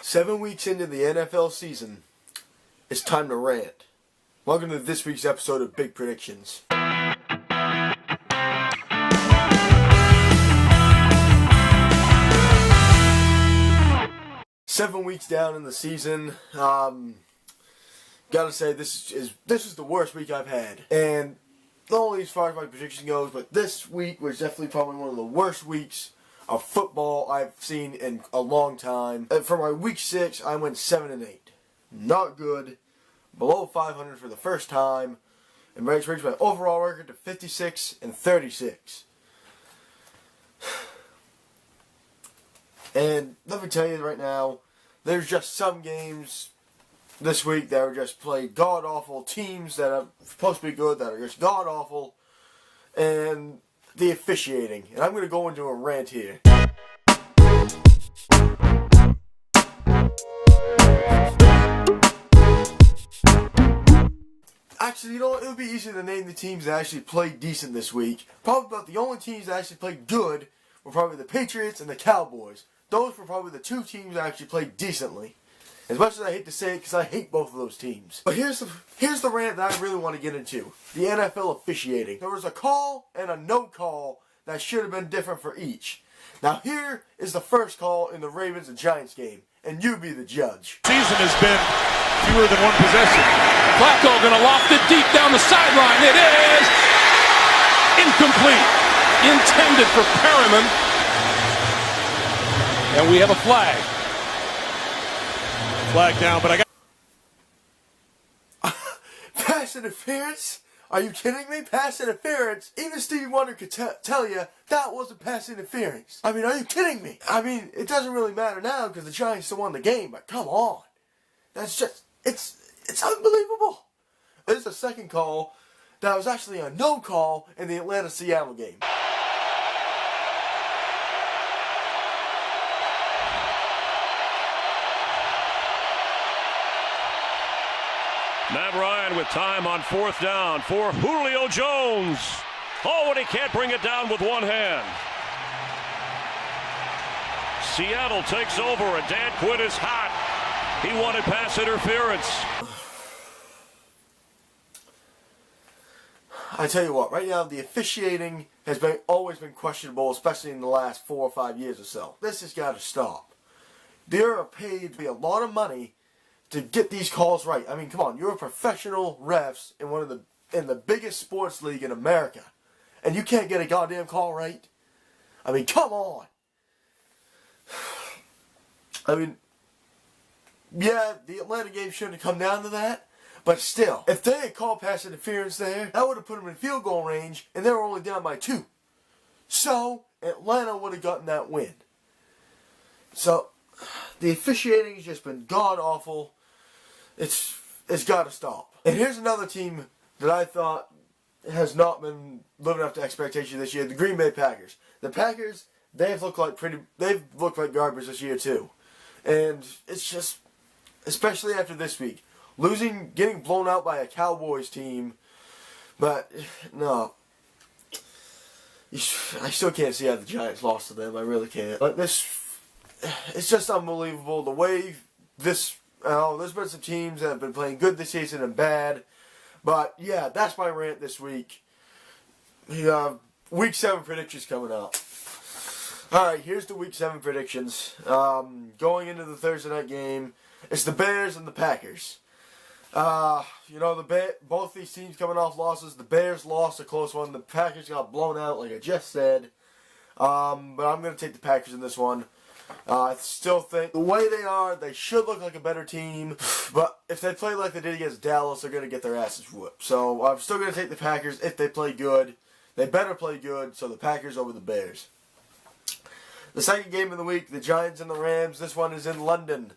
7 weeks into the NFL season, it's time to rant. Welcome to this week's episode of Big Predictions. 7 weeks down in the season, gotta say this is the worst week I've had, and not only as far as my prediction goes, but this week was definitely probably one of the worst weeks of football I've seen in a long time. And for my week 6, I went 7-8, not good, below 500 for the first time, and raised my overall record to 56-36. And let me tell you right now, there's just some games this week that are just played god-awful. Teams that are supposed to be good that are just god-awful. And the officiating. And I'm going to go into a rant here. Actually, you know what? It would be easy to name the teams that actually played decent this week. Probably about the only teams that actually played good were probably the Patriots and the Cowboys. Those were probably the two teams that actually played decently. As much as I hate to say it, because I hate both of those teams. But here's the rant that I really want to get into. The NFL officiating. There was a call and a no call that should have been different for each. Now here is the first call in the Ravens and Giants game. And you be the judge. Season has been fewer than one possession. Flacco gonna loft it deep down the sideline. It is incomplete. Intended for Perriman. And we have a flag. Flag down, but I got pass interference? Are you kidding me? Pass interference? Even Stevie Wonder could tell you that wasn't pass interference. I mean, are you kidding me? I mean, it doesn't really matter now because the Giants still won the game, but come on. That's just, it's unbelievable. There's a second call that was actually a no call in the Atlanta-Seattle game. Matt Ryan with time on fourth down for Julio Jones. Oh, and he can't bring it down with one hand. Seattle takes over, and Dan Quinn is hot. He wanted pass interference. I tell you what, right now the officiating has always been questionable, especially in the last 4 or 5 years or so. This has got to stop. They are paid a lot of money to get these calls right. I mean, come on, you're a professional refs in the biggest sports league in America, and you can't get a goddamn call right? I mean, come on. I mean, yeah, the Atlanta game shouldn't have come down to that, but still, if they had called pass interference there, that would have put them in field goal range, and they were only down by 2. So, Atlanta would have gotten that win. So, the officiating has just been god-awful. It's got to stop. And here's another team that I thought has not been living up to expectation this year, the Green Bay Packers. The Packers, they've looked like garbage this year too. And it's just, especially after this week, getting blown out by a Cowboys team, but no. I still can't see how the Giants lost to them. I really can't. But it's just unbelievable the way there's been some teams that have been playing good this season and bad. But yeah, that's my rant this week. Week 7 predictions coming up. Alright, here's the Week 7 predictions. Going into the Thursday night game, it's the Bears and the Packers. Both these teams coming off losses. The Bears lost a close one. The Packers got blown out, like I just said. But I'm going to take the Packers in this one. I still think the way they are, they should look like a better team. But if they play like they did against Dallas, they're going to get their asses whooped. So I'm still going to take the Packers if they play good. They better play good, so the Packers over the Bears. The second game of the week, the Giants and the Rams. This one is in London.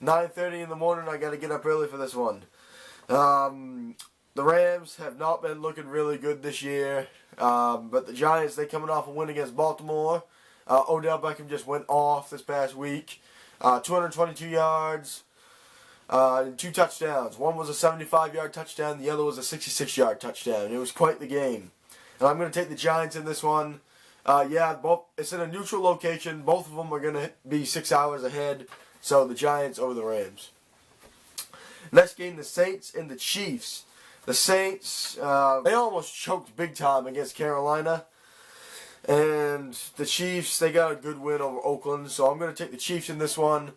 9:30 in the morning. I got to get up early for this one. The Rams have not been looking really good this year. But the Giants, they coming off a win against Baltimore. Odell Beckham just went off this past week. 222 yards and 2 touchdowns. One was a 75-yard touchdown. The other was a 66-yard touchdown. It was quite the game. And I'm going to take the Giants in this one. It's in a neutral location. Both of them are going to be 6 hours ahead. So the Giants over the Rams. Next game, the Saints and the Chiefs. The Saints, they almost choked big time against Carolina. And the Chiefs, they got a good win over Oakland. So I'm going to take the Chiefs in this one.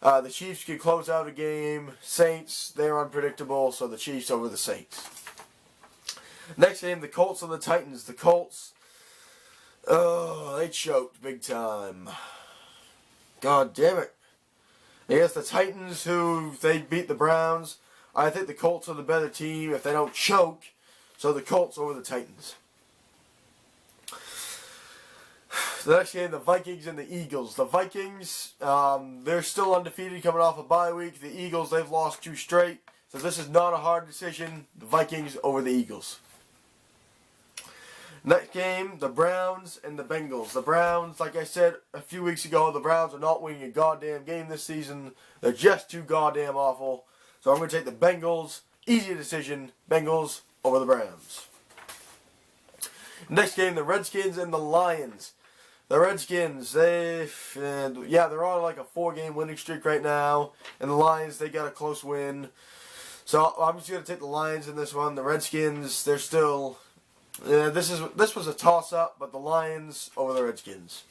The Chiefs can close out a game. Saints, they're unpredictable. So the Chiefs over the Saints. Next game, the Colts and the Titans. The Colts, they choked big time. God damn it. I guess the Titans, who they beat the Browns. I think the Colts are the better team if they don't choke. So the Colts over the Titans. The next game, the Vikings and the Eagles. The Vikings, they're still undefeated coming off a bye week. The Eagles, they've lost 2 straight. So this is not a hard decision. The Vikings over the Eagles. Next game, the Browns and the Bengals. The Browns, like I said a few weeks ago, the Browns are not winning a goddamn game this season. They're just too goddamn awful. So I'm going to take the Bengals. Easy decision. Bengals over the Browns. Next game, the Redskins and the Lions. The Redskins, they're on like a 4-game winning streak right now. And the Lions, they got a close win. So I'm just going to take the Lions in this one. The Redskins, they're still... this was a toss-up, but the Lions over the Redskins.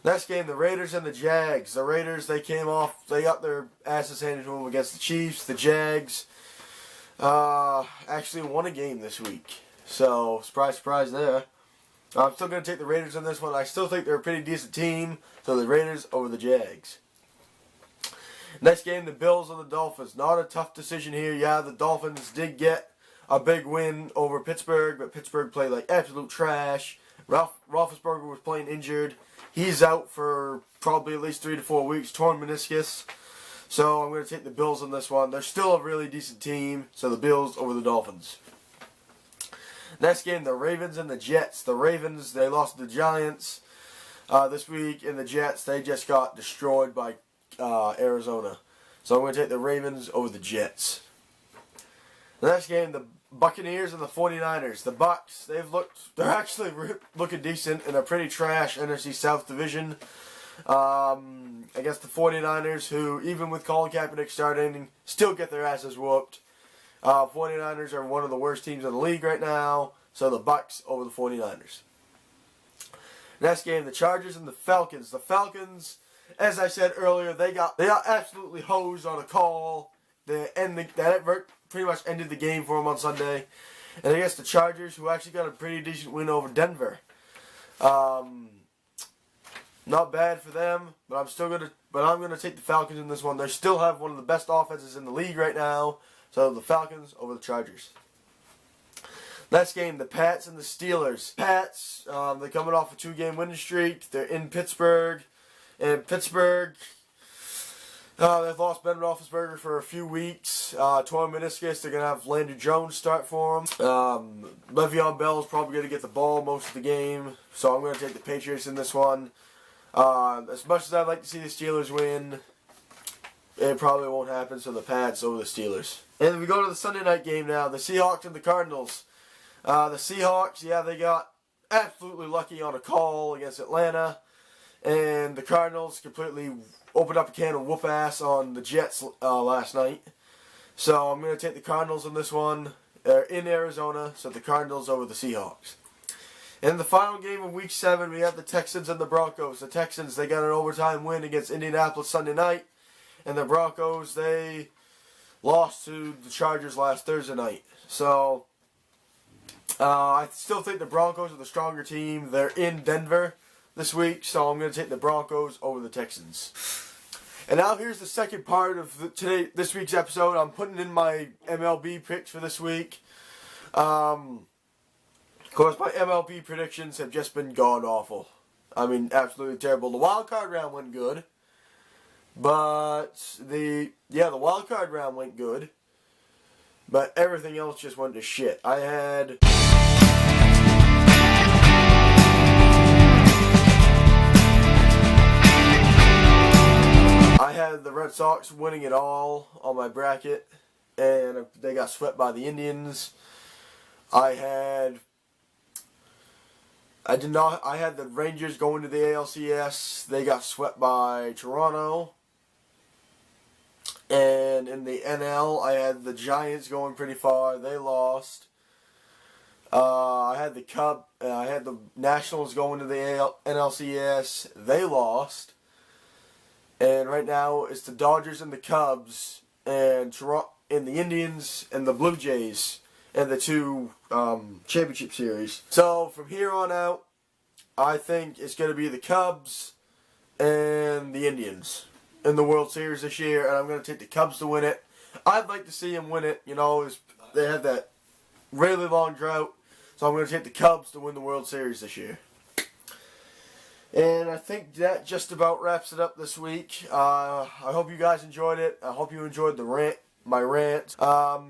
Next game, the Raiders and the Jags. The Raiders, they got their asses handed to them against the Chiefs. The Jags actually won a game this week. So, surprise, surprise there. I'm still going to take the Raiders in this one. I still think they're a pretty decent team. So, the Raiders over the Jags. Next game, the Bills and the Dolphins. Not a tough decision here. Yeah, the Dolphins did get a big win over Pittsburgh, but Pittsburgh played like absolute trash. Roethlisberger was playing injured. He's out for probably at least 3 to 4 weeks, torn meniscus. So I'm going to take the Bills in this one. They're still a really decent team, so the Bills over the Dolphins. Next game, the Ravens and the Jets. The Ravens, they lost to the Giants this week, and the Jets, they just got destroyed by Arizona. So I'm going to take the Ravens over the Jets. The next game, the Buccaneers and the 49ers. The Bucs, they're actually looking decent in a pretty trash NFC South division. Against the 49ers, who, even with Colin Kaepernick starting, still get their asses whooped. 49ers are one of the worst teams in the league right now, so the Bucs over the 49ers. Next game, the Chargers and the Falcons. The Falcons, as I said earlier, they got absolutely hosed on a call. That pretty much ended the game for them on Sunday. And against the Chargers, who actually got a pretty decent win over Denver. Not bad for them, but I'm gonna take the Falcons in this one. They still have one of the best offenses in the league right now. So the Falcons over the Chargers. Next game, the Pats and the Steelers. Pats, they're coming off a 2-game winning streak. They're in Pittsburgh. And Pittsburgh, they've lost Ben Roethlisberger for a few weeks. Torn meniscus. They're going to have Landry Jones start for them. Le'Veon Bell's probably going to get the ball most of the game. So I'm going to take the Patriots in this one. As much as I'd like to see the Steelers win, it probably won't happen. So the Pats over the Steelers. And we go to the Sunday night game now. The Seahawks and the Cardinals. The Seahawks, they got absolutely lucky on a call against Atlanta. And the Cardinals completely opened up a can of whoop ass on the Jets last night. So I'm going to take the Cardinals in this one. They're in Arizona, so the Cardinals over the Seahawks. In the final game of Week 7, we have the Texans and the Broncos. The Texans, they got an overtime win against Indianapolis Sunday night. And the Broncos, they lost to the Chargers last Thursday night. So I still think the Broncos are the stronger team. They're in Denver this week, so I'm going to take the Broncos over the Texans. And now here's the second part of this week's episode. I'm putting in my MLB picks for this week. Of course, my MLB predictions have just been god-awful. I mean, absolutely terrible. The wild card round went good. But the wild card round went good. But everything else just went to shit. I had the Red Sox winning it all on my bracket, and they got swept by the Indians. I had the Rangers going to the ALCS. They got swept by Toronto. And in the NL, I had the Giants going pretty far. They lost. I had the Nationals going to the NLCS. They lost. And right now it's the Dodgers and the Cubs and the Indians and the Blue Jays and the two championship series. So from here on out, I think it's going to be the Cubs and the Indians in the World Series this year, and I'm going to take the Cubs to win it. I'd like to see them win it. You know, they have that really long drought, so I'm going to take the Cubs to win the World Series this year. And I think that just about wraps it up this week. I hope you guys enjoyed it. I hope you enjoyed my rant.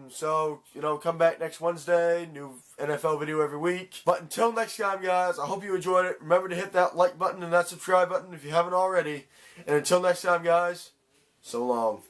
So, come back next Wednesday. New NFL video every week. But until next time, guys, I hope you enjoyed it. Remember to hit that like button and that subscribe button if you haven't already. And until next time, guys, so long.